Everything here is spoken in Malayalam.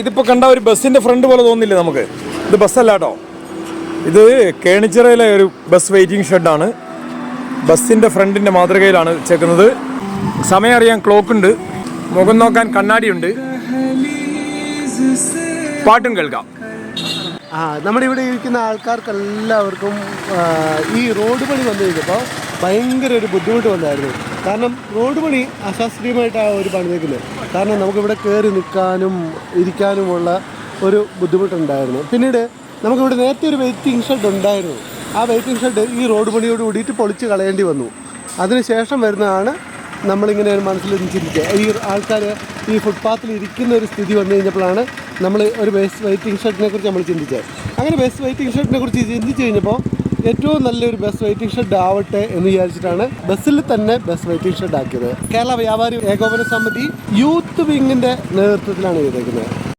ഇതിപ്പോൾ കണ്ട ഒരു ബസ്സിൻ്റെ ഫ്രണ്ട് പോലെ തോന്നില്ലേ നമുക്ക്? ഇത് ബസ്സല്ല കേട്ടോ, ഇത് കേണിച്ചിറയിലെ ഒരു ബസ് വെയിറ്റിംഗ് ഷെഡാണ്. ബസ്സിൻ്റെ ഫ്രണ്ടിൻ്റെ മാതൃകയിലാണ് വെച്ചേക്കുന്നത്. സമയം അറിയാൻ ക്ലോക്കുണ്ട്, മുഖം നോക്കാൻ കണ്ണാടിയുണ്ട്, പാട്ടും കേൾക്കാം. നമ്മുടെ ഇവിടെ ഇരിക്കുന്ന ആൾക്കാർക്കെല്ലാവർക്കും ഈ റോഡ് പണി വന്നു കഴിഞ്ഞപ്പോൾ ഭയങ്കര ഒരു ബുദ്ധിമുട്ട് വന്നായിരുന്നു. കാരണം റോഡ് പണി അശാസ്ത്രീയമായിട്ടാണ് ഒരു പണിതേക്കുന്നത്. കാരണം നമുക്കിവിടെ കയറി നിൽക്കാനും ഇരിക്കാനുമുള്ള ഒരു ബുദ്ധിമുട്ടുണ്ടായിരുന്നു. പിന്നീട് നമുക്കിവിടെ നേരത്തെ ഒരു വെയിറ്റിംഗ് ഷെഡ് ഉണ്ടായിരുന്നു. ആ വെയിറ്റിംഗ് ഷെഡ് ഈ റോഡ് പണിയോട് കൂടിയിട്ട് പൊളിച്ച് കളയേണ്ടി വന്നു. അതിനുശേഷം വരുന്നതാണ് നമ്മളിങ്ങനെ ഒരു മനസ്സിൽ ചിന്തിക്കുക, ഈ ആൾക്കാർ ഈ ഫുട്പാത്തിൽ ഇരിക്കുന്ന ഒരു സ്ഥിതി വന്നു കഴിഞ്ഞപ്പോഴാണ് നമ്മൾ ഒരു ബസ് വെയിറ്റിംഗ് ഷെഡിനെ കുറിച്ച് നമ്മൾ ചിന്തിച്ചത്. അങ്ങനെ ബസ് വെയിറ്റിംഗ് ഷെഡിനെ കുറിച്ച് ചിന്തിച്ച് കഴിഞ്ഞപ്പോൾ ഏറ്റവും നല്ലൊരു ബസ് വെയിറ്റിംഗ് ഷെഡ് ആവട്ടെ എന്ന് വിചാരിച്ചിട്ടാണ് ബസ്സിൽ തന്നെ ബസ് വെയിറ്റിംഗ് ഷെഡ് ആക്കിയത്. കേരള വ്യാപാരി ഏകോപന സമിതി യൂത്ത് വിങ്ങിൻ്റെ നേതൃത്വത്തിലാണ് ചെയ്തേക്കുന്നത്.